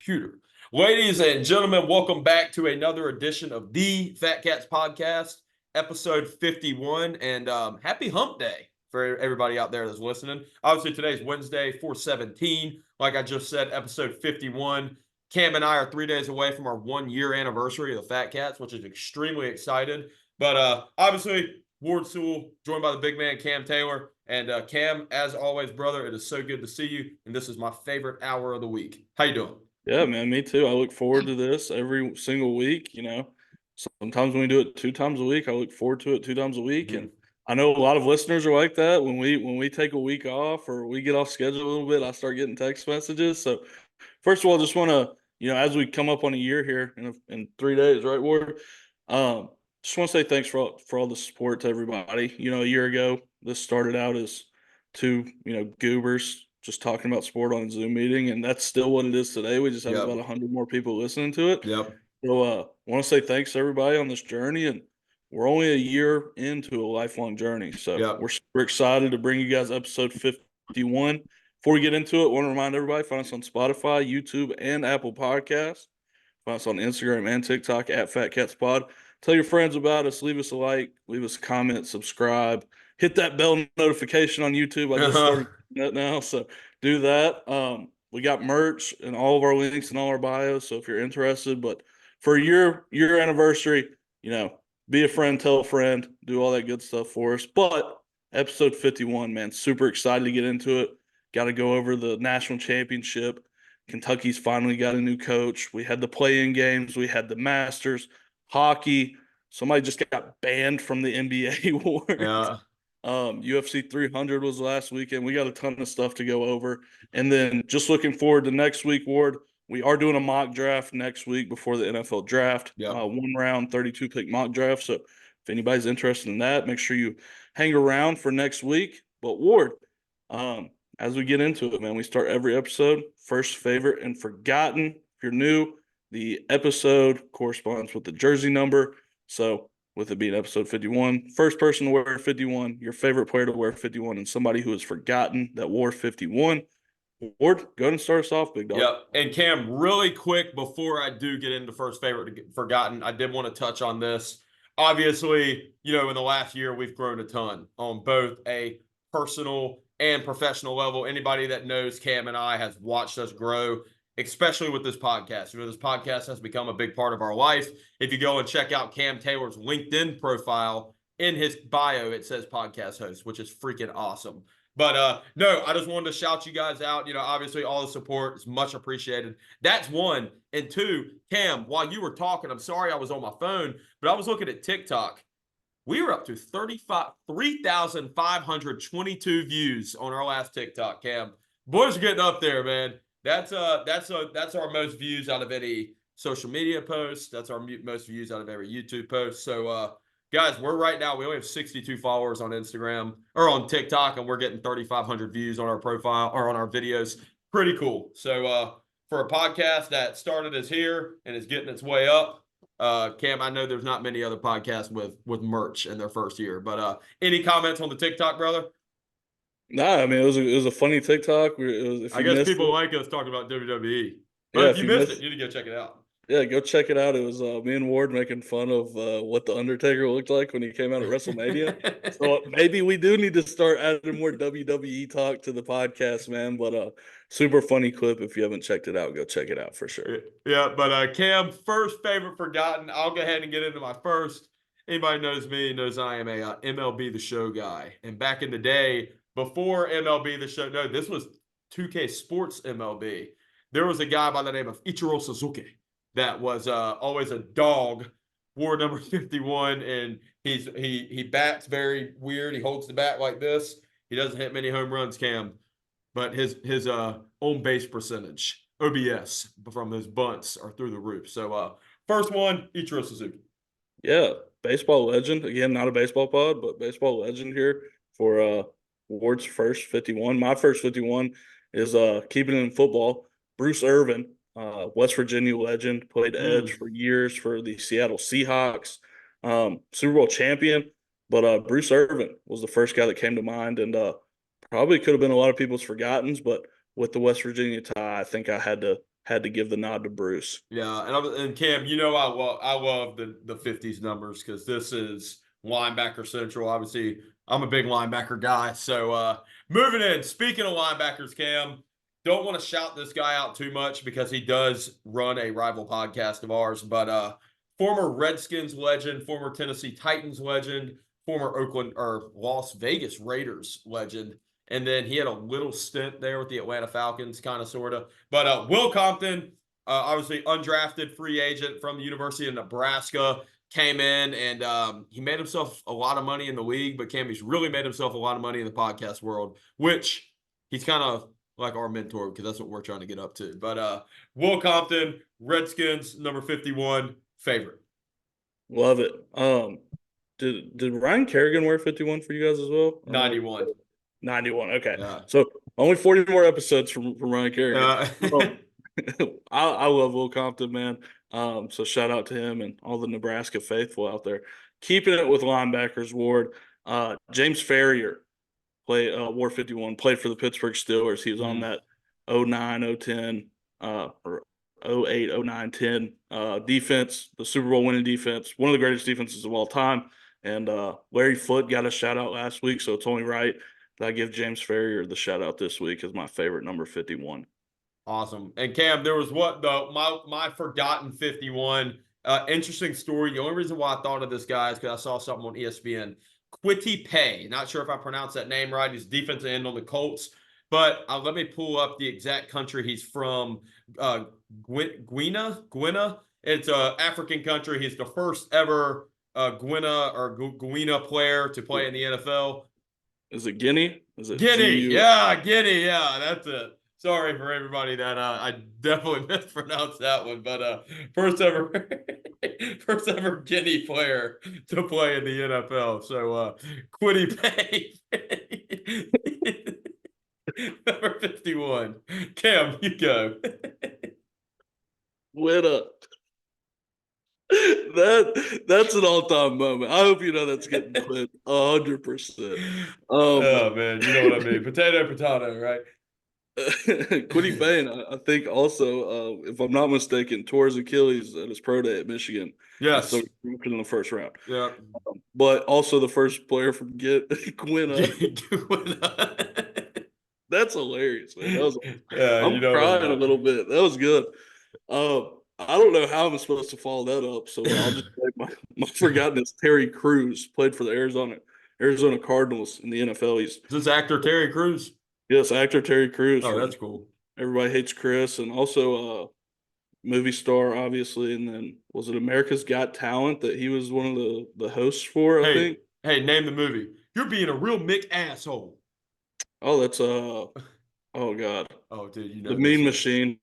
computer. Ladies and gentlemen, welcome back to another edition of the Fat Katz Podcast, episode 51. And happy hump day for everybody out there that's listening. Obviously, today's Wednesday, 4/17. Like I just said, episode 51. Cam and I are 3 days away from our 1-year anniversary of the Fat Katz, which is extremely excited. But obviously, Ward Sewell, joined by the big man, Cam Taylor. And Cam, as always, brother, it is so good to see you. And this is my favorite hour of the week. How you doing? Yeah, man, me too. I look forward to this every single week. Sometimes when we do it 2 times a week, I look forward to it 2 times a week. And I know a lot of listeners are like that. When we take a week off or we get off schedule a little bit, I start getting text messages. So first of all, just want to, as we come up on a year here in 3 days, right, Ward? Just want to say thanks for all the support to everybody. A year ago, this started out as two, goobers just talking about sport on a Zoom meeting, and that's still what it is today. We just have about 100 more people listening to it. Yep. So want to say thanks to everybody on this journey, and we're only a year into a lifelong journey. So we're super excited to bring you guys episode 51. Before we get into it, I want to remind everybody, find us on Spotify, YouTube, and Apple Podcasts. Find us on Instagram and TikTok at Fat Katz Pod. Tell your friends about us. Leave us a like. Leave us a comment. Subscribe. Hit that bell notification on YouTube. I just started that now, so do that. We got merch and all of our links and all our bios, so if you're interested. But for your anniversary, be a friend, tell a friend, do all that good stuff for us. But episode 51, man, super excited to get into it. Got to go over the national championship. Kentucky's finally got a new coach. We had the play-in games. We had the Masters, hockey. Somebody just got banned from the NBA war. Yeah. UFC 300 was last weekend. We got a ton of stuff to go over. And then just looking forward to next week, Ward. We are doing a mock draft next week before the NFL draft. Yep. 1 round, 32-pick mock draft. So if anybody's interested in that, make sure you hang around for next week. But Ward, as we get into it, man, we start every episode, first favorite and forgotten. If you're new, the episode corresponds with the jersey number. So with it being episode 51, first person to wear 51, your favorite player to wear 51, and somebody who has forgotten that wore 51. Ward, go ahead and start us off, big dog. Yep. And Cam, really quick, before I do get into first favorite forgotten, I did want to touch on this. Obviously, in the last year, we've grown a ton on both a personal and professional level. Anybody that knows Cam and I has watched us grow, especially with this podcast. This podcast has become a big part of our life. If you go and check out Cam Taylor's LinkedIn profile, in his bio, it says podcast host, which is freaking awesome. But no, I just wanted to shout you guys out. Obviously all the support is much appreciated. That's one. And two, Cam, while you were talking, I'm sorry I was on my phone, but I was looking at TikTok. We were up to 3,522 views on our last TikTok, Cam. Boys are getting up there, man. That's our most views out of any social media post. That's our most views out of every YouTube post. So, guys, we only have 62 followers on Instagram or on TikTok, and we're getting 3,500 views on our profile or on our videos. Pretty cool. So, for a podcast that started as here and is getting its way up, Cam, I know there's not many other podcasts with merch in their first year, but any comments on the TikTok, brother? Nah, I mean, it was a funny TikTok. I guess people like us talking about WWE. But if you missed it, you need to go check it out. Yeah, go check it out. It was me and Ward making fun of what The Undertaker looked like when he came out at WrestleMania. So maybe we do need to start adding more WWE talk to the podcast, man. But super funny clip. If you haven't checked it out, go check it out for sure. Yeah, but Cam, first favorite forgotten. I'll go ahead and get into my first. Anybody knows me knows I am a MLB The Show guy. And back in the day, before MLB The Show, no, this was 2K Sports MLB. There was a guy by the name of Ichiro Suzuki that was always a dog, wore number 51, and he bats very weird. He holds the bat like this. He doesn't hit many home runs, Cam, but his on base percentage, OBS, from those bunts are through the roof. So first one, Ichiro Suzuki. Yeah, baseball legend. Again, not a baseball pod, but baseball legend here for Ward's first 51. My first 51 is keeping it in football. Bruce Irvin. West Virginia legend, played edge for years for the Seattle Seahawks, Super Bowl champion. But Bruce Irvin was the first guy that came to mind, and probably could have been a lot of people's forgottens. But with the West Virginia tie, I think I had to had to give the nod to Bruce. Yeah, and Cam, I love the 50s numbers because this is linebacker central. Obviously, I'm a big linebacker guy. So moving in, speaking of linebackers, Cam, don't want to shout this guy out too much because he does run a rival podcast of ours, but former Redskins legend, former Tennessee Titans legend, former Oakland or Las Vegas Raiders legend. And then he had a little stint there with the Atlanta Falcons, kind of, sort of. But Will Compton, obviously undrafted free agent from the University of Nebraska, came in and he made himself a lot of money in the league, but Cam, he's really made himself a lot of money in the podcast world, which he's kind of like our mentor because that's what we're trying to get up to. But Will Compton, Redskins, number 51, favorite. Love it. Did Ryan Kerrigan wear 51 for you guys as well? 91. 91. Okay. Yeah. So only 40 more episodes from Ryan Kerrigan. I love Will Compton, man. So shout out to him and all the Nebraska faithful out there. Keeping it with linebackers, Ward. James Ferrier wore 51, played for the Pittsburgh Steelers. He was on that 09, 010, or 08, 09, 10 defense, the Super Bowl winning defense, one of the greatest defenses of all time. And Larry Foote got a shout out last week, so it's only right that I give James Ferrier the shout out this week as my favorite number 51. Awesome. And Cam, there was my forgotten 51. Interesting story. The only reason why I thought of this guy is because I saw something on ESPN. Quitty Pay. Not sure if I pronounced that name right. He's defensive end on the Colts. But let me pull up the exact country he's from. Guinea. It's an African country. He's the first ever Guinea player to play in the NFL. Is it Guinea? Is it Guinea? Yeah, Guinea. Yeah, that's it. Sorry for everybody that I definitely mispronounced that one, but first ever Guinea player to play in the NFL. So Quitty Pay, number 51. Cam, you go. Win up. That's an all-time moment. I hope you know that's getting clipped 100%. Oh man, you know what I mean. Potato, right? Quitty Payne, I think also, if I'm not mistaken, tore his Achilles at his pro day at Michigan. Yes. So in the first round. Yeah. But also the first player from Gwinnett. That's hilarious, man. I'm crying a little bit. That was good. I don't know how I'm supposed to follow that up, so I'll just say my forgotten is Terry Crews, played for the Arizona Cardinals in the NFL. Is this actor Terry Crews? Yes, actor Terry Crews. Oh, that's cool. Everybody Hates Chris, and also movie star, obviously. And then was it America's Got Talent that he was one of the hosts for? I think. Hey, name the movie. You're being a real Mick asshole. Oh, that's oh god. Oh, dude, you know The Mean Machine.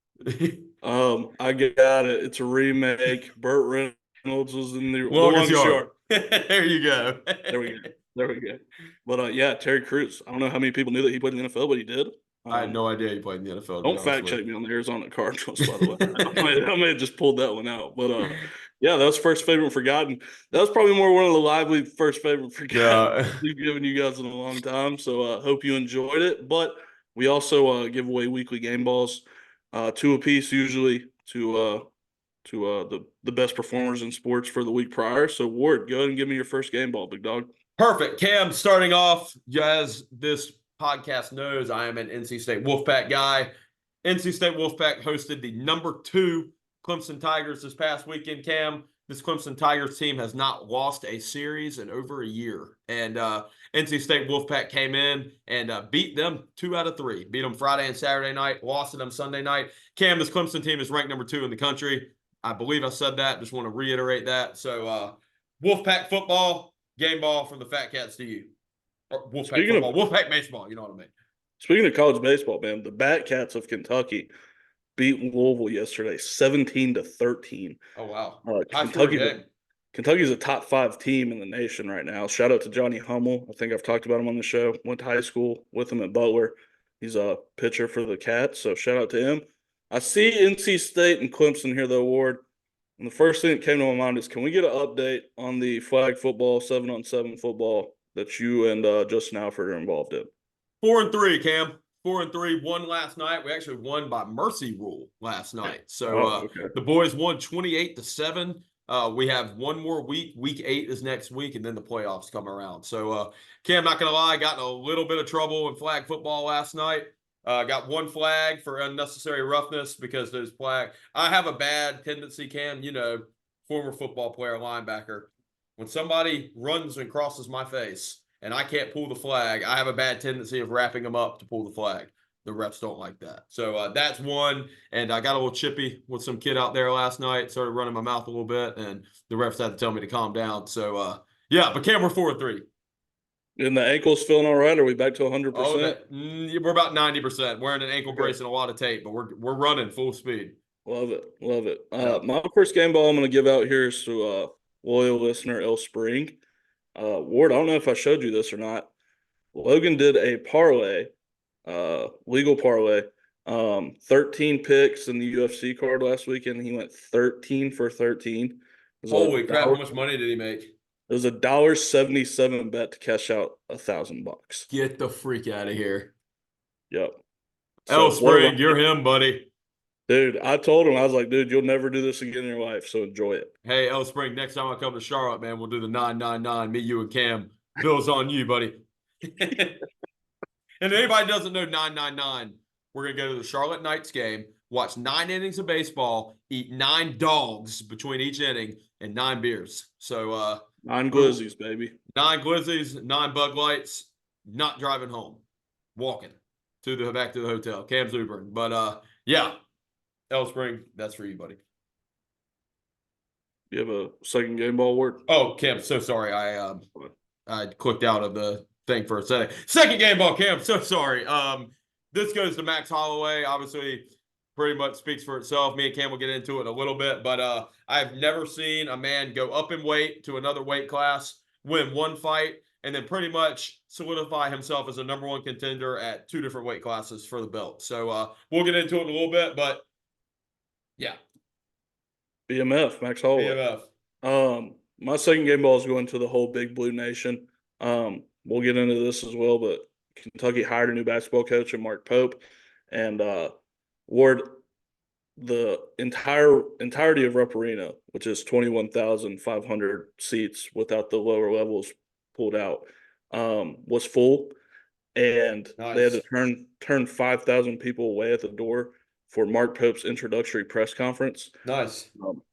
I got it. It's a remake. Burt Reynolds was in the Longest Yard. There you go. There we go. But yeah, Terry Crews. I don't know how many people knew that he played in the NFL, but he did. I had no idea he played in the NFL. Don't fact check me on the Arizona Cardinals, by the way. I may have just pulled that one out. But yeah, that was first favorite forgotten. That was probably more one of the lively first favorite forgotten we've given you guys in a long time. So hope you enjoyed it. But we also give away weekly game balls, 2 apiece usually to the best performers in sports for the week prior. So Ward, go ahead and give me your first game ball, big dog. Perfect. Cam, starting off, as this podcast knows, I am an NC State Wolfpack guy. NC State Wolfpack hosted the number 2 Clemson Tigers this past weekend, Cam. This Clemson Tigers team has not lost a series in over a year. And NC State Wolfpack came in and beat them 2 out of 3. Beat them Friday and Saturday night, lost to them Sunday night. Cam, this Clemson team is ranked number 2 in the country. I believe I said that. Just want to reiterate that. So Wolfpack football. Game ball from the Fat Cats to you. Wolfpack football, Wolfpack baseball, you know what I mean. Speaking of college baseball, man, the Fat Cats of Kentucky beat Louisville yesterday 17-13. Oh, wow. Kentucky's a top 5 team in the nation right now. Shout out to Johnny Hummel. I think I've talked about him on the show. Went to high school with him at Butler. He's a pitcher for the Cats, so shout out to him. I see NC State and Clemson here, though, Ward. And the first thing that came to my mind is, can we get an update on the flag football, 7-on-7 football that you and Justin Alford are involved in? 4-3, Cam. 4-3, won last night. We actually won by mercy rule last night. So the boys won 28-7. We have one more week. Week 8 is next week, and then the playoffs come around. So, Cam, not going to lie, got in a little bit of trouble in flag football last night. Got one flag for unnecessary roughness because those flag. I have a bad tendency, Cam, former football player, linebacker. When somebody runs and crosses my face and I can't pull the flag, I have a bad tendency of wrapping them up to pull the flag. The refs don't like that. So that's one. And I got a little chippy with some kid out there last night. Started running my mouth a little bit, and the refs had to tell me to calm down. So, but Cam, we're 4-3. And the ankle's feeling all right? Are we back to 100%? We're about 90%. Wearing an ankle brace and a lot of tape, but we're running full speed. Love it. My first game ball I'm going to give out here is to loyal listener El Spring. Ward, I don't know if I showed you this or not. Logan did a parlay, legal parlay, 13 picks in the UFC card last weekend. He went 13 for 13. Holy crap! How much money did he make? It was $1.77 bet to cash out $1,000. Get the freak out of here! Yep. El Spring, you're him, buddy. Dude, I told him, I was like, dude, you'll never do this again in your life, so enjoy it. Hey, El Spring, next time I come to Charlotte, man, we'll do the 999. Me, you, and Cam. Bill's on you, buddy. And if anybody doesn't know 999, we're going to go to the Charlotte Knights game, watch 9 innings of baseball, eat 9 dogs between each inning, and 9 beers. So 9 glizzies, baby. 9 glizzies, 9 Bud Lights, not driving home. Walking back to the hotel. Cam's Ubering. But yeah. El Spring, that's for you, buddy. You have a second game ball, Ward? Oh, Cam, so sorry. I clicked out of the thing for a second. Second game ball, Cam, so sorry. This goes to Max Holloway. Obviously, pretty much speaks for itself. Me and Cam will get into it in a little bit, but I've never seen a man go up in weight to another weight class, win one fight, and then pretty much solidify himself as a number 1 contender at 2 different weight classes for the belt. So we'll get into it in a little bit, but yeah. BMF, Max Holloway. BMF. My second game ball is going to the whole Big Blue Nation. We'll get into this as well, but Kentucky hired a new basketball coach in Mark Pope. And Ward, the entirety of Rupp Arena, which is 21,500 seats without the lower levels pulled out, was full. And They had to turn 5,000 people away at the door for Mark Pope's introductory press conference. Nice.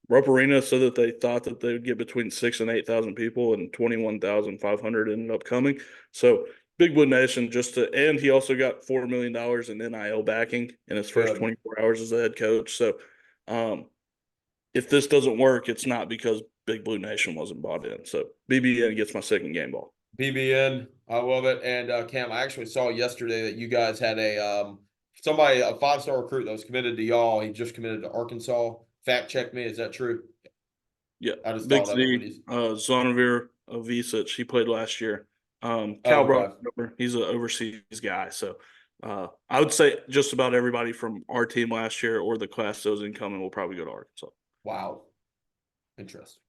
Rupp Arena said that they thought that they would get between 6,000 and 8,000 people, and 21,500 ended up coming. So Big Blue Nation and he also got $4 million in NIL backing in his first 24 hours as a head coach. So if this doesn't work, it's not because Big Blue Nation wasn't bought in. So BBN gets my second game ball. BBN, I love it. And Cam, I actually saw yesterday that you guys had a 5-star recruit that was committed to y'all. He just committed to Arkansas. Fact check me. Is that true? Yeah. I just Big Z, Zonavir Visic. He played last year. Cal Brock, he's an overseas guy. So I would say just about everybody from our team last year or the class that was incoming will probably go to Arkansas. Wow. Interesting.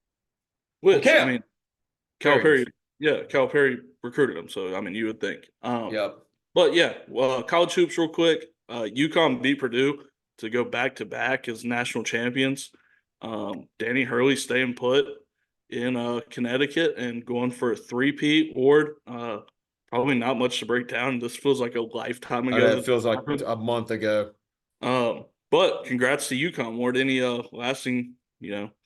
Which, I mean, Cal Perry recruited him. So, I mean, you would think. Yep. But, yeah, college hoops real quick. UConn beat Purdue to go back-to-back as national champions. Danny Hurley staying put in Connecticut and going for a three-peat. Ward, probably not much to break down. This feels like a lifetime ago. It feels like a month ago. But congrats to UConn, Ward. Any lasting,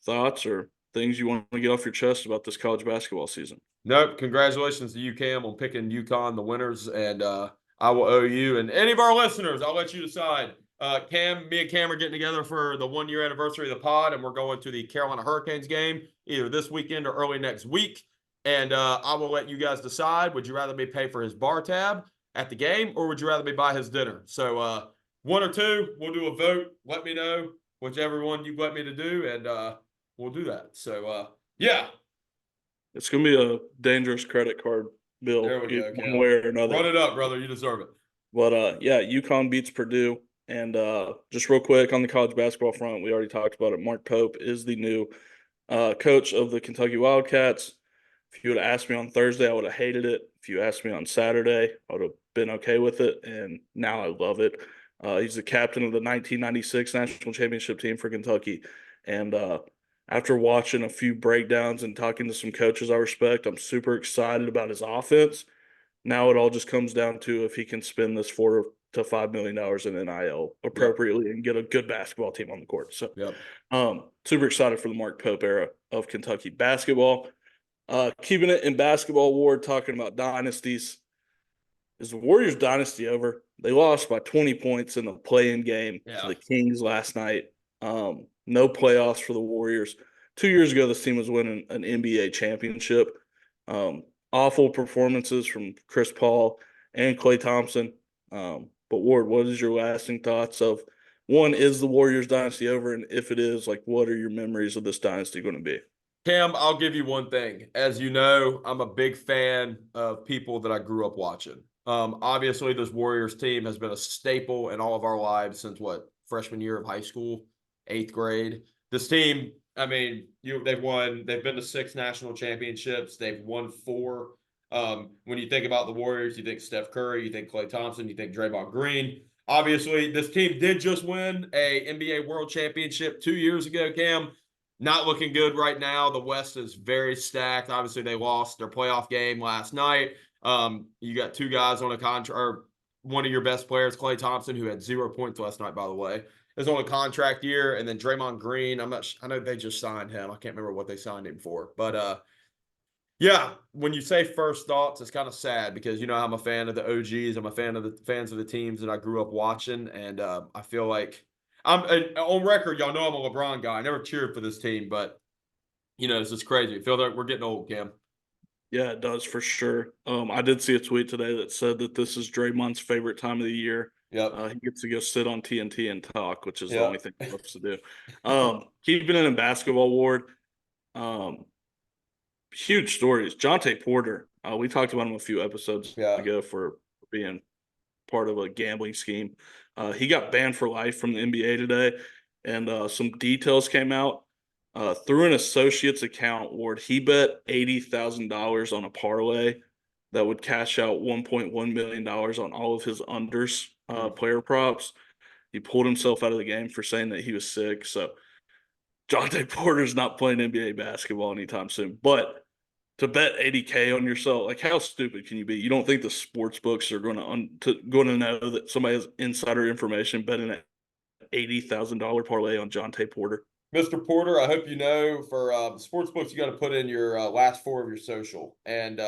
thoughts or things you want to get off your chest about this college basketball season? Nope. Congratulations to UCAM on picking UConn the winners, and I will owe you and any of our listeners. I'll let you decide. Me and Cam are getting together for the 1-year anniversary of the pod, and we're going to the Carolina Hurricanes game either this weekend or early next week. And I will let you guys decide. Would you rather me pay for his bar tab at the game, or would you rather me buy his dinner? So one or two, we'll do a vote. Let me know whichever one you let me to do, and we'll do that. So yeah. It's going to be a dangerous credit card bill. There we go. One way or another. Run it up, brother. You deserve it. But, UConn beats Purdue. And just real quick on the college basketball front, we already talked about it. Mark Pope is the new coach of the Kentucky Wildcats. If you would have asked me on Thursday, I would have hated it. If you asked me on Saturday, I would have been okay with it, and now I love it. He's the captain of the 1996 national championship team for Kentucky. And after watching a few breakdowns and talking to some coaches I respect, I'm super excited about his offense. Now it all just comes down to if he can spend this $4 to $5 million in NIL appropriately and get a good basketball team on the court. So, super excited for the Mark Pope era of Kentucky basketball. Keeping it in basketball award, talking about dynasties. Is the Warriors Dynasty over? They lost by 20 points in the play-in game to the Kings last night. No playoffs for the Warriors. 2 years ago, this team was winning an NBA championship. Awful performances from Chris Paul and Klay Thompson. But Ward, what is your lasting thoughts of, one, is the Warriors Dynasty over? And if it is, like, what are your memories of this dynasty going to be? Cam, I'll give you one thing. As you know, I'm a big fan of people that I grew up watching. Obviously, this Warriors team has been a staple in all of our lives since freshman year of high school, 8th grade. This team, I mean, they've been to 6 national championships. They've won 4. When you think about the Warriors, you think Steph Curry, you think Klay Thompson, you think Draymond Green. Obviously, this team did just win a NBA World Championship 2 years ago, Cam. Not looking good right now. The West is very stacked. Obviously, they lost their playoff game last night. You got 2 guys on a contract, or one of your best players, Klay Thompson, who had 0 points last night, by the way, is on a contract year. And then Draymond Green, I know they just signed him. I can't remember what they signed him for. But, when you say first thoughts, it's kind of sad because, I'm a fan of the OGs. I'm a fan of the fans of the teams that I grew up watching. And I feel like I'm on record. Y'all know I'm a LeBron guy. I never cheered for this team, but, it's just crazy. I feel like we're getting old, Cam. Yeah, it does for sure. I did see a tweet today that said that this is Draymond's favorite time of the year. He gets to go sit on TNT and talk, which is the only thing he loves to do. Keeping it in basketball, Ward. Huge stories. Jontay Porter. We talked about him a few episodes ago for being part of a gambling scheme. He got banned for life from the NBA today, and some details came out. Through an associate's account, Ward, he bet $80,000 on a parlay that would cash out $1.1 million on all of his unders player props. He pulled himself out of the game for saying that he was sick. So Jontay Porter's not playing NBA basketball anytime soon. But to bet $80K on yourself, like, how stupid can you be? You don't think the sports books are going to know that somebody has insider information betting an $80,000 parlay on Jontay Porter? Mr. Porter, I hope you know, for sports books, you got to put in your last 4 of your social, and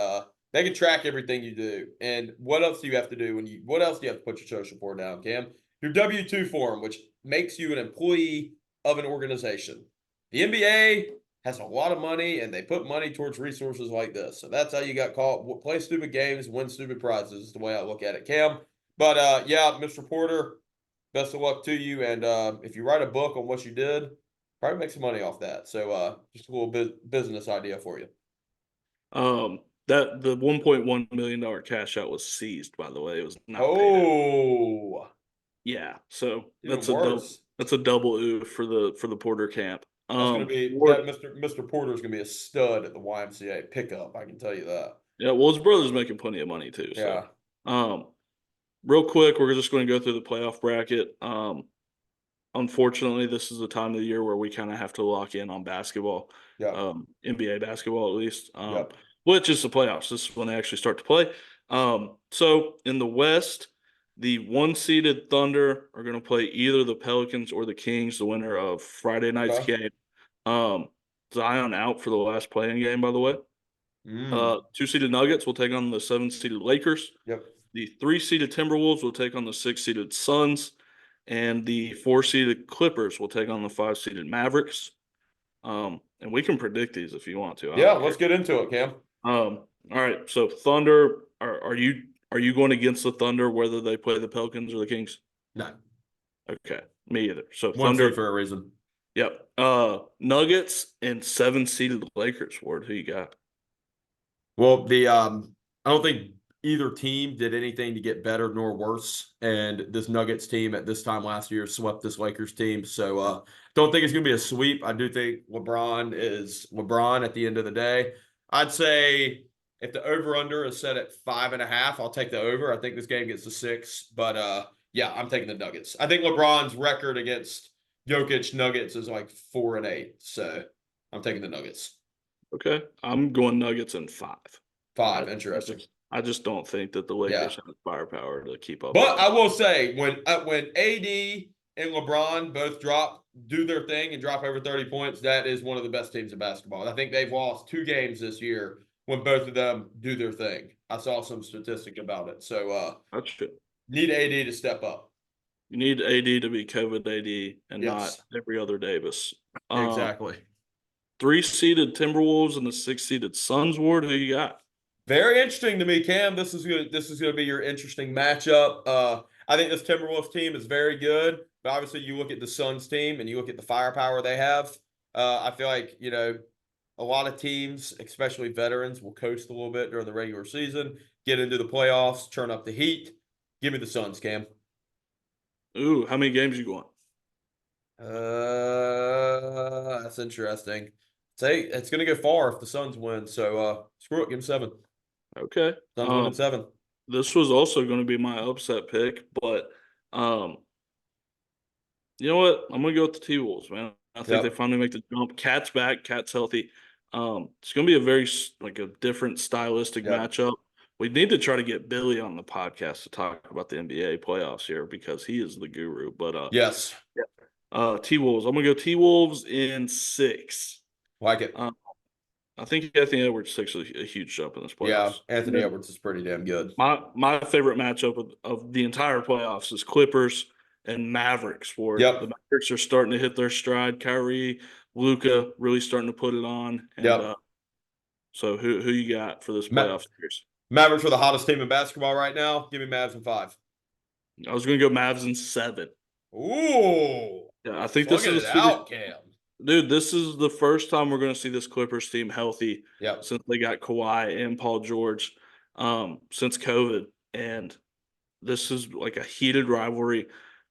they can track everything you do. And what else do you have to do what else do you have to put your social for down, Cam? Your W-2 form, which makes you an employee of an organization. The NBA has a lot of money, and they put money towards resources like this. So that's how you got caught. Play stupid games, win stupid prizes is the way I look at it, Cam. But, Mr. Porter, best of luck to you. And if you write a book on what you did, probably make some money off that. So just a little bit business idea for you. That the $1.1 million cash out was seized, by the way. It was not paid out. Yeah, so that's a double oof for the Porter camp. That's gonna be Mr. Porter's gonna be a stud at the YMCA pickup, I can tell you that. Yeah, well, his brother's making plenty of money too. So. Yeah. Real quick, we're just going to go through the playoff bracket. Unfortunately, this is the time of the year where we kind of have to lock in on basketball, NBA basketball at least, which is the playoffs. This is when they actually start to play. So in the West, the 1-seeded Thunder are going to play either the Pelicans or the Kings, the winner of Friday night's game. Zion out for the last playing game, by the way. 2-seeded Nuggets will take on the 7-seeded Lakers. The 3-seeded Timberwolves will take on the 6-seeded Suns. And the 4-seeded Clippers will take on the 5-seeded Mavericks. And we can predict these if you want to. Let's get into it, Cam. All right. So Thunder, are you going against the Thunder whether they play the Pelicans or the Kings? No. Okay. Me either. So Thunder for a reason. Yep. Nuggets and 7-seeded Lakers. Ward, who you got? Well, I don't think either team did anything to get better nor worse, and this Nuggets team at this time last year swept this Lakers team. So don't think it's going to be a sweep. I do think LeBron is LeBron at the end of the day. I'd say If the over-under is set at 5.5, I'll take the over. I think this game gets to 6. But, yeah, I'm taking the Nuggets. I think LeBron's record against Jokic Nuggets is like 4-8. So I'm taking the Nuggets. Okay. I'm going Nuggets in 5. 5, interesting. I just don't think that the Lakers have the firepower to keep up. But I will say, when AD and LeBron both do their thing and drop over 30 points, that is one of the best teams in basketball. I think they've lost 2 games this year when both of them do their thing. I saw some statistic about it. So that's true. Need AD to step up. You need AD to be COVID AD and not every other Davis. Exactly. 3-seeded Timberwolves and the 6-seeded Suns, Ward. Who you got? Very interesting to me, Cam. This is going to be your interesting matchup. I think this Timberwolves team is very good, but obviously you look at the Suns team and you look at the firepower they have. I feel like, a lot of teams, especially veterans, will coast a little bit during the regular season, get into the playoffs, turn up the heat. Give me the Suns, Cam. Ooh, how many games you going? That's interesting. Say it's going to go far if the Suns win. So screw it, give them 7. Okay. Suns win in 7. This was also going to be my upset pick, but you know what? I'm going to go with the T-Wolves, man. I think they finally make the jump. Cat's back. Cat's healthy. It's going to be a very a different stylistic matchup. We need to try to get Billy on the podcast to talk about the NBA playoffs here because he is the guru. But yes, T-Wolves. I'm going to go T-Wolves in 6. Like it. I think Anthony Edwards takes a huge jump in this playoffs. Yeah, Anthony Edwards is pretty damn good. My favorite matchup of the entire playoffs is Clippers and Mavericks, where the Mavericks are starting to hit their stride. Kyrie, Luka really starting to put it on. And, so who you got for this playoff series? Mavericks are the hottest team in basketball right now. Give me Mavs in 5. I was going to go Mavs in 7. Ooh. Yeah, I think this is out, Cam. Dude, this is the first time we're going to see this Clippers team healthy since they got Kawhi and Paul George since COVID. And this is like a heated rivalry.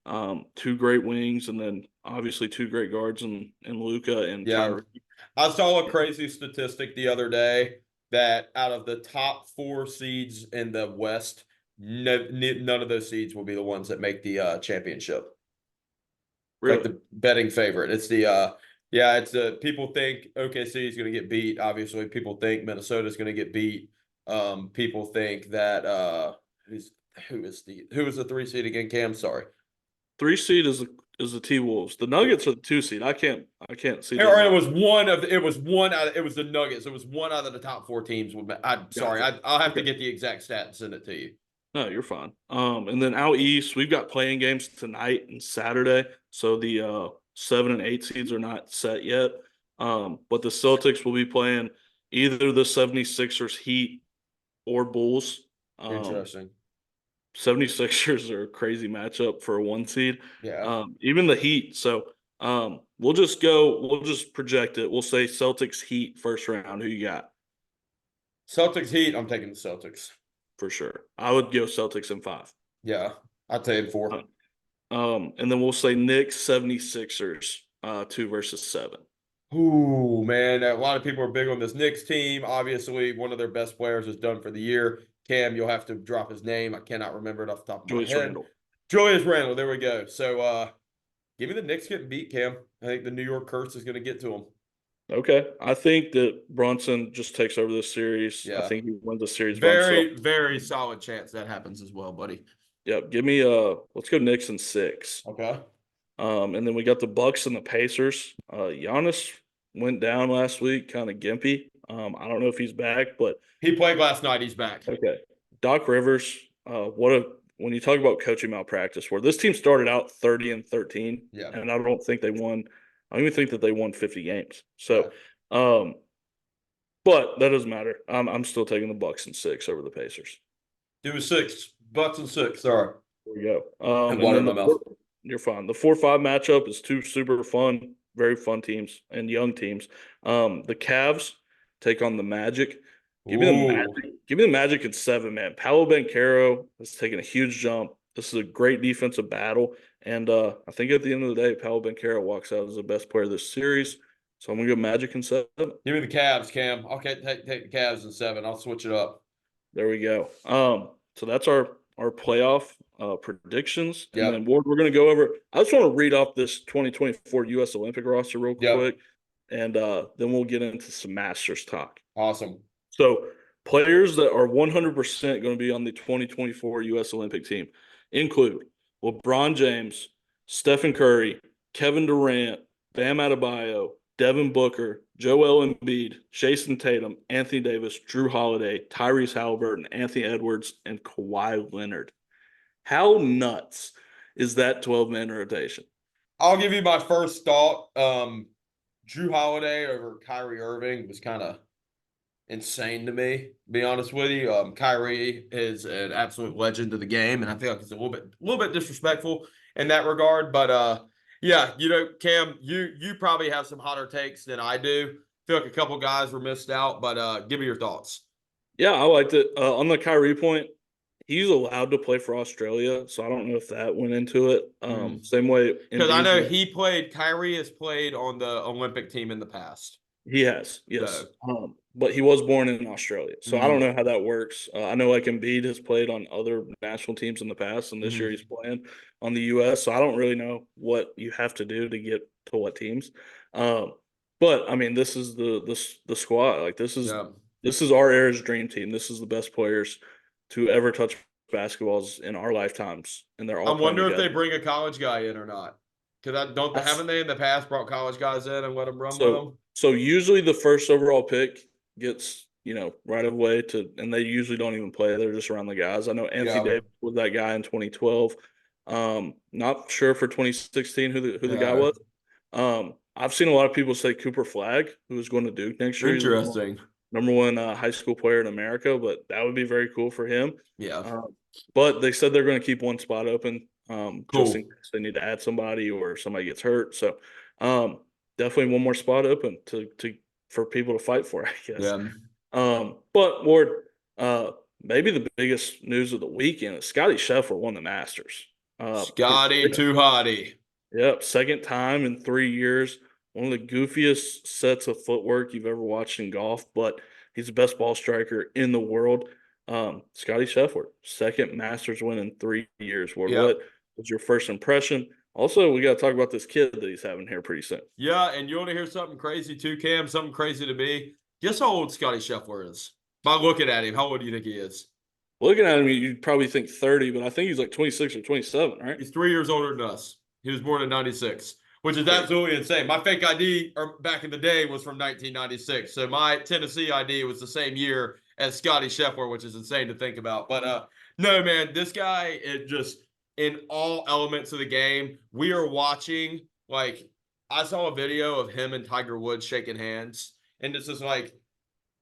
2 great wings and then obviously 2 great guards in Luka and Kyrie. I saw a crazy statistic the other day that out of the top 4 seeds in the West, none of those seeds will be the ones that make the championship. Really? Like the betting favorite. It's the it's people think OKC is going to get beat. Obviously, people think Minnesota is going to get beat. People think that who is the 3 seed again? Cam, sorry. 3 seed is the T-Wolves. The Nuggets are the 2 seed. I can't see. Or it was the Nuggets. It was one out of the top 4 teams. I'll have to get the exact stat and send it to you. No, you're fine. And then out east, we've got playing games tonight and Saturday. So the 7 and 8 seeds are not set yet. But the Celtics will be playing either the 76ers, Heat, or Bulls. Interesting. 76ers are a crazy matchup for a 1 seed. Yeah. Even the Heat. So we'll just project it. We'll say Celtics, Heat, first round. Who you got? Celtics, Heat. I'm taking the Celtics. For sure. I would go Celtics in 5. Yeah. I'd take 4. And then we'll say Knicks, 76ers, 2 versus 7. Ooh, man. A lot of people are big on this Knicks team. Obviously, one of their best players is done for the year. Cam, you'll have to drop his name. I cannot remember it off the top of my head. Julius Randle. There we go. So give me the Knicks getting beat, Cam. I think the New York curse is going to get to them. Okay. I think that Brunson just takes over this series. Yeah. I think he wins the series. Very, very solid chance that happens as well, buddy. Yeah. Give me let's go Knicks in 6. Okay. And then we got the Bucks and the Pacers. Giannis went down last week, kind of gimpy. I don't know if he's back, but he played last night. He's back. Okay. Doc Rivers, when you talk about coaching malpractice, where this team started out 30-13, and I don't think they won. I don't even think that they won 50 games. So, but that doesn't matter. I'm still taking the Bucks in 6 over the Pacers. Do a 6. Bucks in 6. Sorry. There we go. And water in my mouth. You're fine. The 4-5 matchup is 2 super fun, very fun teams and young teams. The Cavs take on the Magic. Give me the Magic in 7, man. Paolo Banchero has taken a huge jump. This is a great defensive battle. And I think at the end of the day, Paolo Banchero walks out as the best player of this series. So I'm going to go Magic in 7. Give me the Cavs, Cam. Okay, take the Cavs in 7. I'll switch it up. There we go. So that's our playoff predictions. And Yep. then, Ward, we're going to go over – I just want to read off this 2024 U.S. Olympic roster real quick, and then we'll get into some Masters talk. Awesome. So players that are 100% going to be on the 2024 U.S. Olympic team include LeBron James, Stephen Curry, Kevin Durant, Bam Adebayo, Devin Booker, Joel Embiid, Jason Tatum, Anthony Davis, Drew Holiday, Tyrese Halliburton, Anthony Edwards, and Kawhi Leonard. How nuts is that 12-man rotation? I'll give you my first thought. Drew Holiday over Kyrie Irving was kind of insane to me, to be honest with you. Kyrie is an absolute legend of the game, and I feel like it's a little bit disrespectful in that regard. But yeah, Cam, you probably have some hotter takes than I do. I feel like a couple guys were missed out, but give me your thoughts. Yeah, I liked it. On the Kyrie point, he's allowed to play for Australia, so I don't know if that went into it. Same way. Because I know Kyrie has played on the Olympic team in the past. He has, yes. But he was born in Australia, so I don't know how that works. I know like Embiid has played on other national teams in the past, and this year he's playing on the U.S., so I don't really know what you have to do to get to what teams. But, I mean, this is the squad. Like, this is our era's dream team. This is the best players to ever touch basketballs in our lifetimes, and they're all. I wonder if they bring a college guy in or not. Because haven't they in the past brought college guys in and let them run with them? So usually the first overall pick gets right away and they usually don't even play. They're just around the guys. I know Anthony Davis was that guy in 2012. Not sure for 2016 who the guy was. I've seen a lot of people say Cooper Flagg, who is going to Duke next year. Interesting. Number one high school player in America, but that would be very cool for him. Yeah. But they said they're going to keep one spot open. Cool. Just in case they need to add somebody or somebody gets hurt. So definitely one more spot open for people to fight for, I guess. Yeah. But Ward, maybe the biggest news of the weekend is Scottie Scheffler won the Masters. Scotty too hottie. Yep, second time in 3 years. One of the goofiest sets of footwork you've ever watched in golf, but he's the best ball striker in the world. Scottie Scheffler, second Masters win in 3 years. What was your first impression? Also, we got to talk about this kid that he's having here pretty soon. Yeah, and you want to hear something crazy too, Cam? Something crazy to me? Guess how old Scottie Scheffler is? By looking at him, how old do you think he is? Looking at him, you'd probably think 30, but I think he's like 26 or 27, right? He's 3 years older than us. He was born in 96, which is absolutely insane. My fake ID back in the day was from 1996. So my Tennessee ID was the same year as Scottie Scheffler, which is insane to think about. But no, man, this guy is just in all elements of the game. We are watching, like, I saw a video of him and Tiger Woods shaking hands. And it's just like,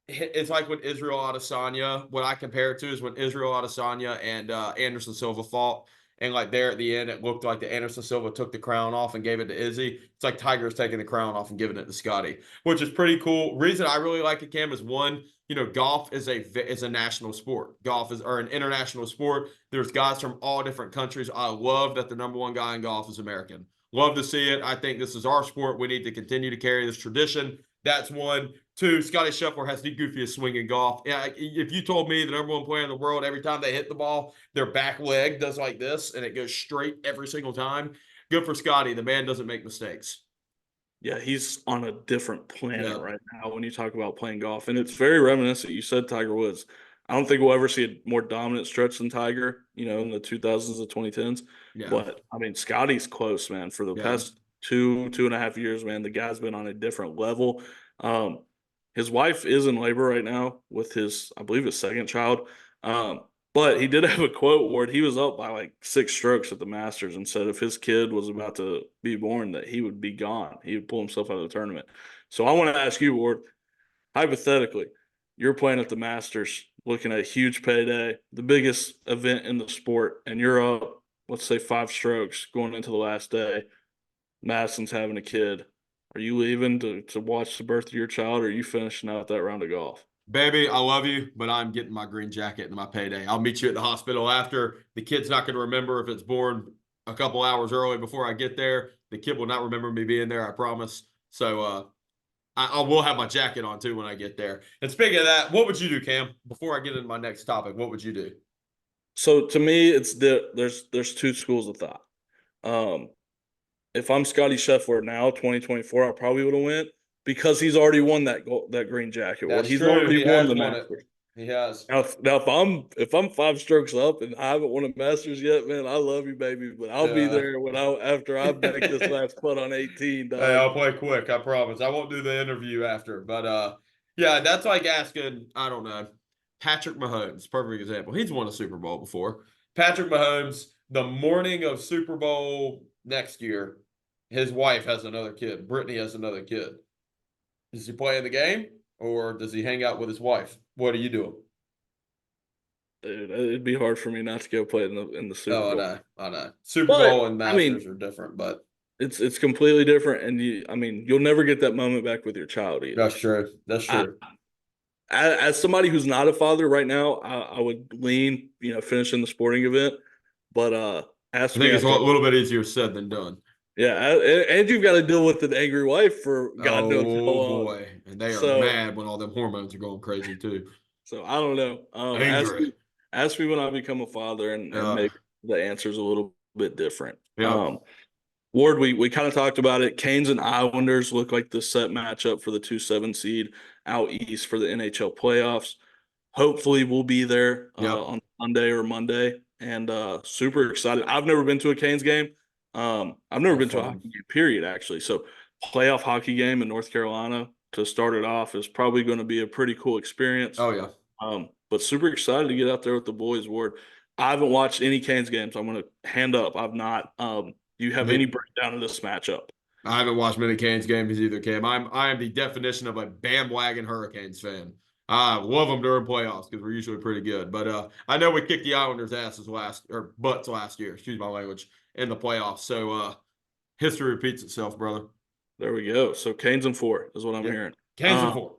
it's like when Israel Adesanya, what I compare it to is when Israel Adesanya and Anderson Silva fought. And like there at the end, it looked like the Anderson Silva took the crown off and gave it to Izzy. It's like Tiger's taking the crown off and giving it to Scottie, which is pretty cool. Reason I really like it, Cam, is one, golf is a national sport. Golf is an international sport. There's guys from all different countries. I love that the number one guy in golf is American. Love to see it. I think this is our sport. We need to continue to carry this tradition. That's one. Two, Scottie Scheffler has the goofiest swing in golf. Yeah, if you told me the number one player in the world, every time they hit the ball, their back leg does like this, and it goes straight every single time. Good for Scottie. The man doesn't make mistakes. Yeah, he's on a different planet right now when you talk about playing golf. And it's very reminiscent. You said Tiger Woods. I don't think we'll ever see a more dominant stretch than Tiger, in the 2000s and 2010s. Yeah. But, I mean, Scottie's close, man. For the past two and a half years, man, the guy's been on a different level. His wife is in labor right now with his second child. But he did have a quote where he was up by like 6 strokes at the Masters and said if his kid was about to be born that he would be gone. He would pull himself out of the tournament. So I want to ask you, Ward, hypothetically, you're playing at the Masters, looking at a huge payday, the biggest event in the sport, and you're up, let's say 5 strokes going into the last day. Madison's having a kid. Are you leaving to watch the birth of your child, or are you finishing out that round of golf? Baby, I love you, but I'm getting my green jacket and my payday. I'll meet you at the hospital after. The kid's not going to remember if it's born a couple hours early before I get there. The kid will not remember me being there, I promise. So I will have my jacket on too when I get there. And speaking of that, what would you do, Cam? Before I get into my next topic, what would you do? So to me, there's two schools of thought. If I'm Scottie Scheffler now, 2024, I probably would have went because he's already won that green jacket. That's He's true. already He won has the won it. Masters. He has. Now if I'm 5 strokes up and I haven't won a Masters yet, man, I love you, baby, but I'll be there after I make this last putt on 18. Dog. Hey, I'll play quick. I promise. I won't do the interview after, but yeah, that's like asking. I don't know. Patrick Mahomes, perfect example. He's won a Super Bowl before. Patrick Mahomes, the morning of Super Bowl next year, his wife has another kid. Brittany has another kid. Does he play in the game or does he hang out with his wife? What are you doing? Dude, it'd be hard for me not to go play in the Super Bowl. I know. Super Bowl and Masters are different, but it's completely different, and you'll never get that moment back with your child either. That's true. That's true. As somebody who's not a father right now, I would lean, finishing the sporting event, but I think it's a little bit easier said than done. Yeah, and you've got to deal with an angry wife for God knows how long. Oh boy, and they are mad when all them hormones are going crazy too. So I don't know. Ask me when I become a father, and maybe the answer's a little bit different. Yeah. Ward, we kind of talked about it. Canes and Islanders look like the set matchup for the 2-7 seed out east for the NHL playoffs. Hopefully, we'll be there on Sunday or Monday, and super excited. I've never been to a Canes game. I've never been to a hockey game, period, actually. So playoff hockey game in North Carolina to start it off is probably going to be a pretty cool experience. Oh, yeah. But super excited to get out there with the boys, Ward. I haven't watched any Canes games. I'm going to hand up. I've not. Do you have any breakdown of this matchup? I haven't watched many Canes games either, Cam. I am the definition of a bandwagon Hurricanes fan. I love them during playoffs because we're usually pretty good. But I know we kicked the Islanders' butts last year, excuse my language, in the playoffs. So history repeats itself, brother. There we go. So Canes in 4 is what I'm hearing. Canes in 4.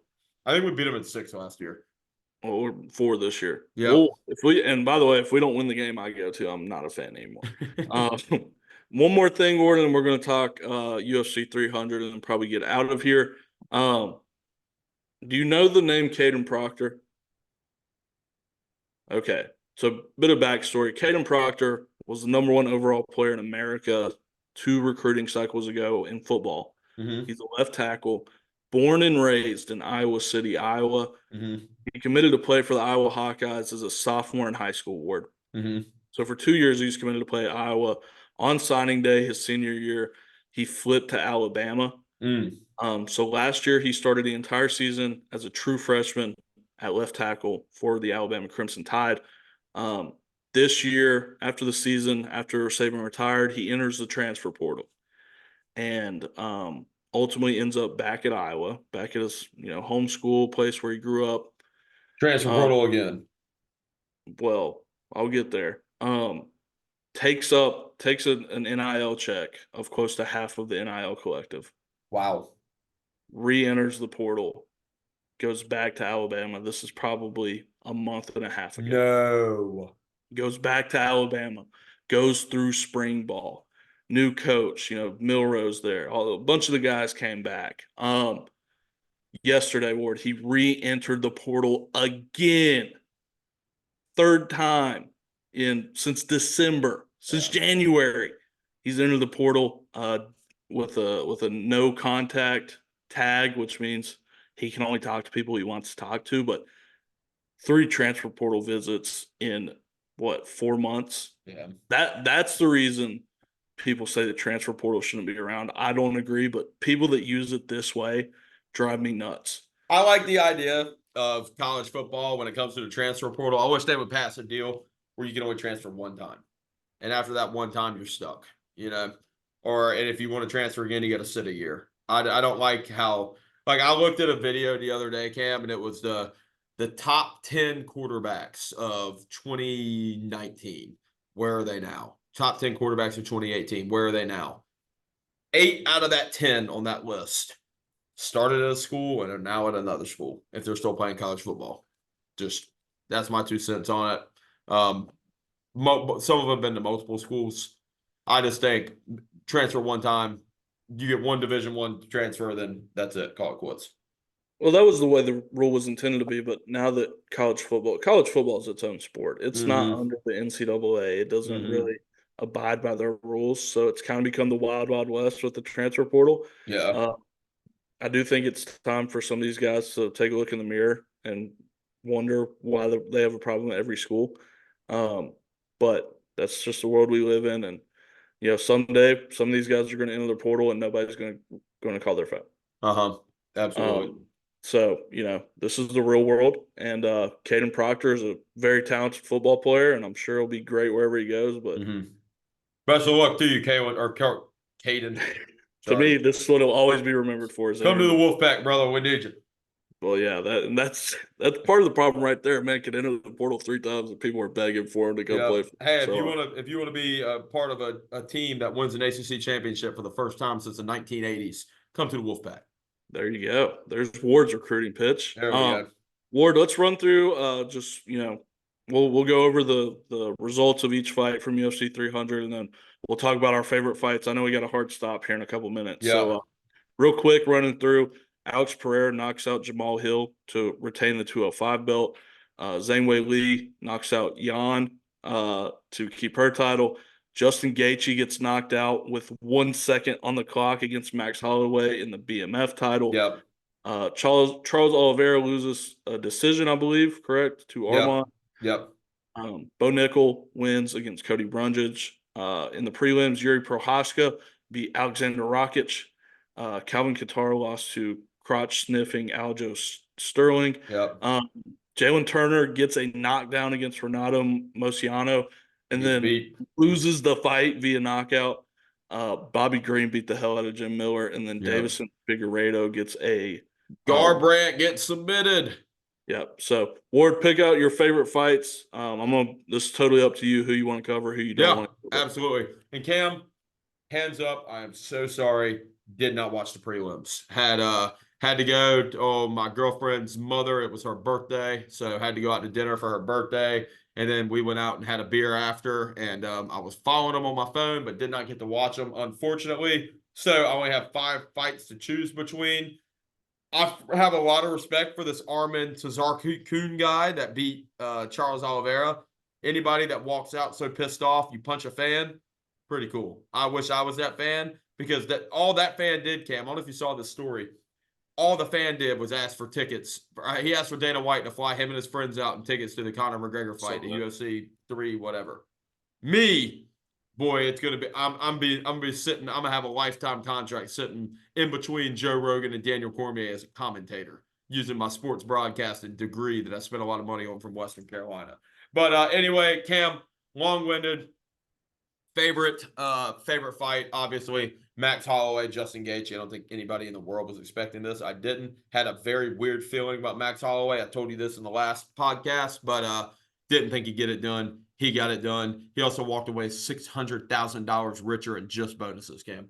I think we beat them in 6 last year. Well, we're 4 this year. Yeah. Well, and by the way, if we don't win the game I go to, I'm not a fan anymore. One more thing, Gordon, and we're going to talk UFC 300 and probably get out of here. Do you know the name Caden Proctor? Okay. So bit of backstory. Caden Proctor was the number 1 overall player in America 2 recruiting cycles ago in football. Mm-hmm. He's a left tackle, born and raised in Iowa City, Iowa. Mm-hmm. He committed to play for the Iowa Hawkeyes as a sophomore in high school, Ward. Mm-hmm. So for 2 years, he was committed to play at Iowa. On signing day, his senior year, he flipped to Alabama. So last year, he started the entire season as a true freshman at left tackle for the Alabama Crimson Tide. This year, after the season, after Saban retired, he enters the transfer portal and ultimately ends up back at Iowa, back at his home school, place where he grew up. Transfer portal again. Well, I'll get there. Takes an NIL check of close to half of the NIL collective. Wow. Re-enters the portal, goes back to Alabama. This is probably a month and a half ago. No. Goes back to Alabama, goes through spring ball, new coach, Milrose there. A bunch of the guys came back. Yesterday, Ward, he re-entered the portal again. 3rd time since December, since January. He's entered the portal with a no contact tag, which means he can only talk to people he wants to talk to. But 3 transfer portal visits in 4 months? Yeah. That's the reason people say the transfer portal shouldn't be around. I don't agree, but people that use it this way drive me nuts. I like the idea of college football when it comes to the transfer portal. I wish they would pass a deal where you can only transfer 1 time. And after that 1 time, you're stuck, and if you want to transfer again, you got to sit a year. I don't like how, I looked at a video the other day, Cam, and it was the top 10 quarterbacks of 2019. Where are they now? Top 10 quarterbacks of 2018. Where are they now? 8 out of that 10 on that list started at a school and are now at another school if they're still playing college football. Just, that's my 2 cents on it. Some of them have been to multiple schools. I just think transfer 1 time, you get one Division I transfer, then that's it. Call it quits. Well, that was the way the rule was intended to be, but now that college football is its own sport. It's not under the NCAA. It doesn't really abide by their rules, so it's kind of become the wild, wild west with the transfer portal. Yeah. I do think it's time for some of these guys to take a look in the mirror and wonder why they have a problem at every school. But that's just the world we live in, and someday some of these guys are going to enter the portal, and nobody's going to call their foul. Absolutely. So, this is the real world, and Caden Proctor is a very talented football player, and I'm sure he'll be great wherever he goes. But best of luck to you, Caden. To me, this is what he'll always be remembered for. Come to the Wolfpack, brother. We need you. Well, yeah, that's part of the problem right there. Man can enter the portal 3 times, and people are begging for him to go play. Hey, if you want to be part of a team that wins an ACC championship for the first time since the 1980s, come to the Wolfpack. There you go. There's Ward's recruiting pitch. There we go. Ward, let's run through we'll go over the results of each fight from UFC 300, and then we'll talk about our favorite fights. I know we got a hard stop here in a couple minutes. Yeah. So real quick, running through, Alex Pereira knocks out Jamal Hill to retain the 205 belt. Zhang Wei Li knocks out Yan to keep her title. Justin Gaethje gets knocked out with 1 second on the clock against Max Holloway in the BMF title. Yep. Charles Oliveira loses a decision, I believe, correct, to Armand. Yep. Bo Nickel wins against Cody Brundage. In the prelims, Yuri Prohaska beat Alexander Rakic. Calvin Kattar lost to crotch-sniffing Aljo Sterling. Yep. Jalen Turner gets a knockdown against Renato Moiciano and then loses the fight via knockout. Bobby Green beat the hell out of Jim Miller, and then Davison Figueiredo gets a Garbrandt gets submitted. Yep. So Ward, pick out your favorite fights. This is totally up to you who you want to cover, who you don't want to cover. Absolutely. And Cam, hands up, I am so sorry. Did not watch the prelims. Had to go to my girlfriend's mother. It was her birthday, so had to go out to dinner for her birthday. And then we went out and had a beer after, and I was following them on my phone, but did not get to watch them, unfortunately. So I only have 5 fights to choose between. I have a lot of respect for this Arman Tsarukyan guy that beat Charles Oliveira. Anybody that walks out so pissed off, you punch a fan, pretty cool. I wish I was that fan, because all that fan did, Cam, I don't know if you saw this story, all the fan did was ask for tickets. He asked for Dana White to fly him and his friends out and tickets to the Conor McGregor fight, the UFC 3, whatever. Me, boy, it's gonna be. I'm gonna be sitting. I'm gonna have a lifetime contract sitting in between Joe Rogan and Daniel Cormier as a commentator, using my sports broadcasting degree that I spent a lot of money on from Western Carolina. But anyway, Cam, long-winded. Favorite fight, obviously, Max Holloway, Justin Gaethje. I don't think anybody in the world was expecting this. I didn't. Had a very weird feeling about Max Holloway. I told you this in the last podcast, but didn't think he'd get it done. He got it done. He also walked away $600,000 richer in just bonuses, Cam.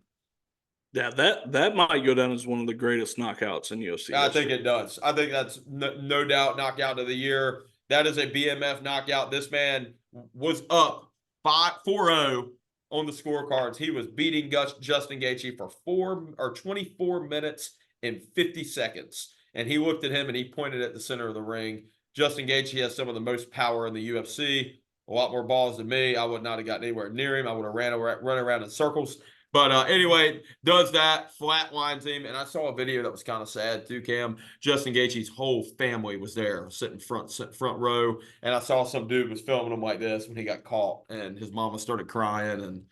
Yeah, that might go down as one of the greatest knockouts in UFC. I think it does. I think that's no doubt knockout of the year. That is a BMF knockout. This man was up 4-0 on the scorecards. He was beating Justin Gaethje for 24 minutes and 50 seconds. And he looked at him and he pointed at the center of the ring. Justin Gaethje has some of the most power in the UFC, a lot more balls than me. I would not have gotten anywhere near him. I would have run around in circles. But anyway, does that, flatlines him. And I saw a video that was kind of sad too, Cam. Justin Gaethje's whole family was there, sitting front row. And I saw some dude was filming him like this when he got caught. And his mama started crying. And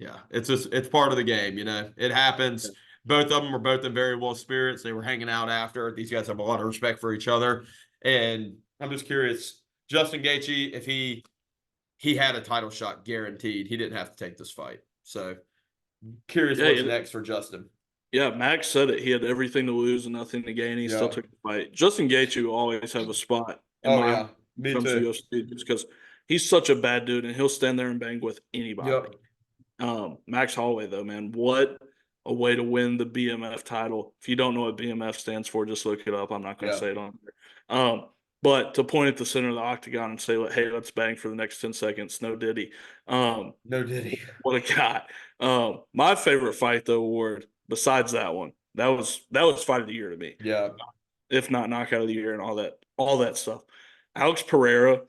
yeah, it's part of the game, you know. It happens. Both of them were both in very well spirits. They were hanging out after. These guys have a lot of respect for each other. And I'm just curious, Justin Gaethje, if he had a title shot guaranteed, he didn't have to take this fight. So curious what's next for Justin. Yeah, Max said it. He had everything to lose and nothing to gain. He still took the fight. Justin Gaethje will always have a spot. Me too. UFC, just because he's such a bad dude, and he'll stand there and bang with anybody. Yep. Max Holloway, though, man, what a way to win the BMF title. If you don't know what BMF stands for, just look it up. I'm not going to say it on there. But to point at the center of the octagon and say, hey, let's bang for the next 10 seconds, no diddy. No diddy. What a guy. My favorite fight, though, Ward, besides that one, that was fight of the year to me. Yeah. If not knockout of the year and all that stuff. Alex Pereira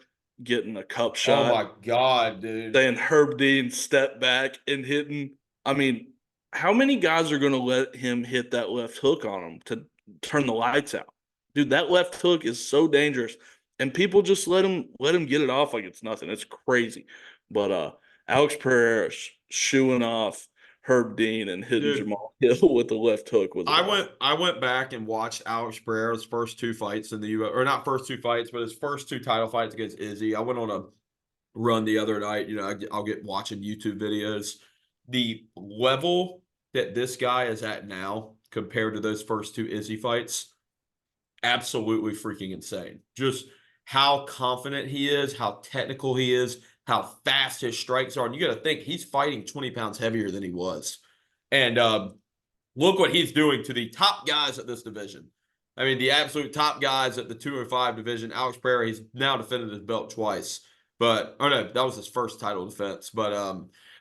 getting a cup shot. Oh my God, dude. Then Herb Dean step back and hitting. I mean, how many guys are going to let him hit that left hook on him to turn the lights out? Dude, that left hook is so dangerous. And people just let him get it off like it's nothing. It's crazy. But Alex Pereira shooing off Herb Dean and hitting Jamal Hill with the left hook was I went back and watched Alex Pereira's first two fights in the U.S. or not first two fights, but his first two title fights against Izzy. I went on a run the other night. You know, I'll get watching YouTube videos. The level that this guy is at now compared to those first two Izzy fights, absolutely freaking insane. Just how confident he is, how technical he is, how fast his strikes are. And you got to think he's fighting 20 pounds heavier than he was. And look what he's doing to the top guys at this division. I mean, the absolute top guys at the 205 division. Alex Pereira, he's now defended his belt twice. But, oh no, that was his first title defense. But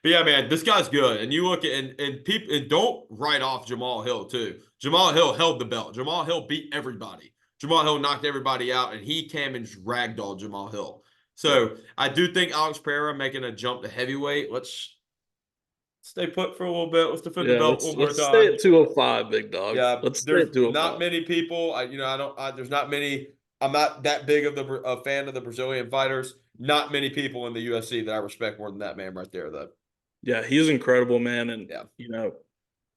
yeah, man, this guy's good. And you look at, and people, and don't write off Jamal Hill, too. Jamal Hill held the belt. Jamal Hill beat everybody. Jamal Hill knocked everybody out, and he came and ragdolled Jamal Hill. So I do think Alex Pereira making a jump to heavyweight. Let's stay put for a little bit. Let's defend the belt one more time. Let's stay at 205, big dog. Yeah, let's stay at 205. Not many people. There's not many. I'm not that big of a fan of the Brazilian fighters. Not many people in the UFC that I respect more than that man right there, though. Yeah, he's incredible, man. And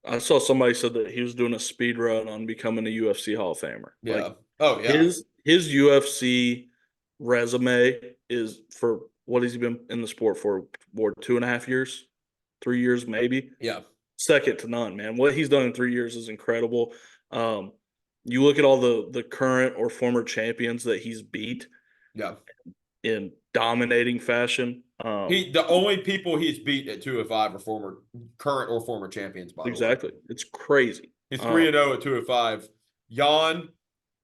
I saw somebody said that he was doing a speed run on becoming a UFC Hall of Famer. Yeah. His UFC resume is for what has he been in the sport for? 2.5 years, 3 years, maybe. Yeah. Second to none, man. What he's done in 3 years is incredible. You look at all the current or former champions that he's beat. Yeah. In dominating fashion. The only people he's beat at 205 are current or former champions, by the way. Exactly. It's crazy. He's 3-0 at 205. Jan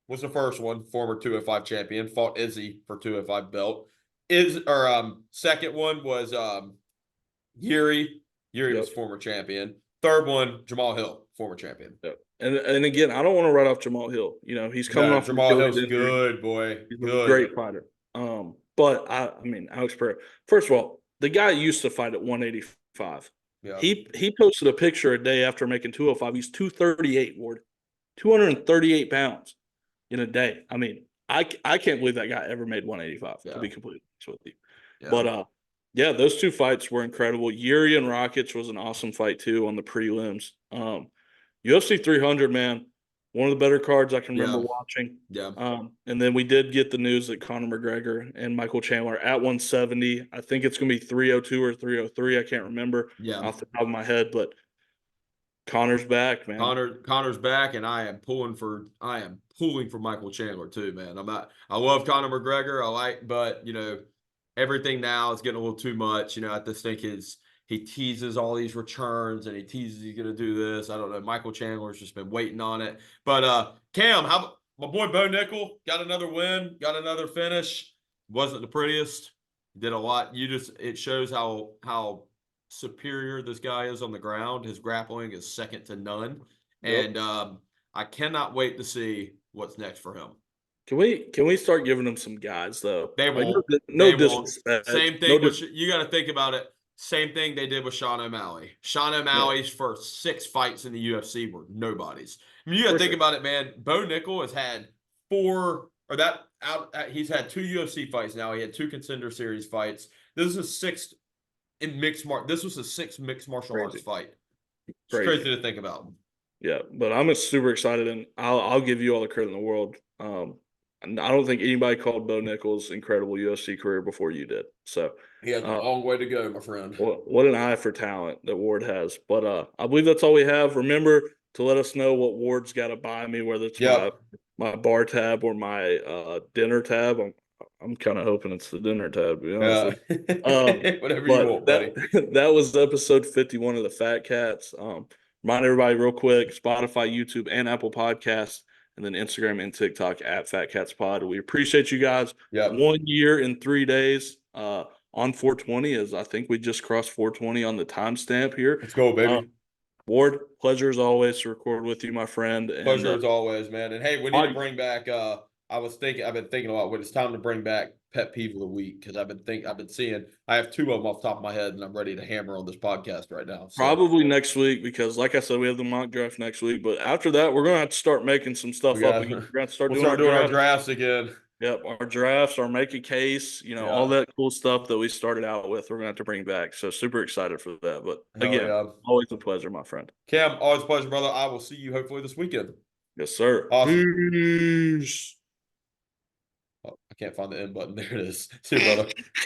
was the first one, former 205 champion, fought Izzy for 205 belt. Second one was Yuri. Yuri was former champion. Third one, Jamal Hill, former champion. Yep. And again, I don't want to write off Jamal Hill. He's coming off. Jamal Hill's good, boy. He's a great fighter. But I mean, Alex Pereira. First of all, the guy used to fight at 185. Yeah. He posted a picture a day after making 205. He's 238, Ward, 238 pounds in a day. I mean, I can't believe that guy ever made 185. To be completely honest with you. Yeah. But those two fights were incredible. Yuri and Rakic was an awesome fight too on the prelims. UFC 300, man. One of the better cards I can remember watching. Yeah. And then we did get the news that Conor McGregor and Michael Chandler at 170. I think it's going to be 302 or 303. I can't remember off the top of my head, but Conor's back, man. Conor's back, and I am pulling for Michael Chandler too, man. I love Conor McGregor. But everything now is getting a little too much. I just think he teases all these returns and he teases he's going to do this. I don't know. Michael Chandler's just been waiting on it. But Cam, my boy Bo Nickel got another win, got another finish. Wasn't the prettiest. Did a lot. It shows how superior this guy is on the ground. His grappling is second to none. Yep. And I cannot wait to see what's next for him. Can we start giving him some guys though? They won't. No disrespect. Same thing. You got to think about it. Same thing they did with Sean O'Malley. Sean O'Malley's first 6 fights in the UFC were nobodies. I mean, you got to think about it, man. Bo Nickel has had he's had 2 UFC fights now. He had 2 Contender Series fights. This is his 6th in This was his 6th mixed martial arts fight. It's crazy to think about. Yeah, but I'm super excited, and I'll give you all the credit in the world. I don't think anybody called Bo Nickel's incredible UFC career before you did. So he has a long way to go, my friend. What an eye for talent that Ward has. But I believe that's all we have. Remember to let us know what Ward's got to buy me, whether it's my bar tab or my dinner tab. I'm kind of hoping it's the dinner tab, to be honest. Whatever you want, buddy. That was episode 51 of the Fat Katz. Remind everybody real quick, Spotify, YouTube, and Apple Podcasts. And then Instagram and TikTok at Fat Katz Pod. We appreciate you guys. 1 year and 3 days on 420, as I think we just crossed 420 on the timestamp here. Let's go, baby. Ward, pleasure as always to record with you, my friend. Pleasure as always, man. And hey, we need to bring back. I've been thinking a lot. When it's time to bring back pet peeve of the week because I've been seeing. I have two of them off the top of my head, and I'm ready to hammer on this podcast right now. So. Probably next week because, like I said, we have the mock draft next week. But after that, we're gonna have to start making some stuff up again. We're gonna start doing our drafts again. Yep, our drafts, our make a case, all that cool stuff that we started out with, we're going to have to bring back. So super excited for that. But again, always a pleasure, my friend. Cam, always a pleasure, brother. I will see you hopefully this weekend. Yes, sir. Awesome. Peace. Oh, I can't find the end button. There it is. See you, brother.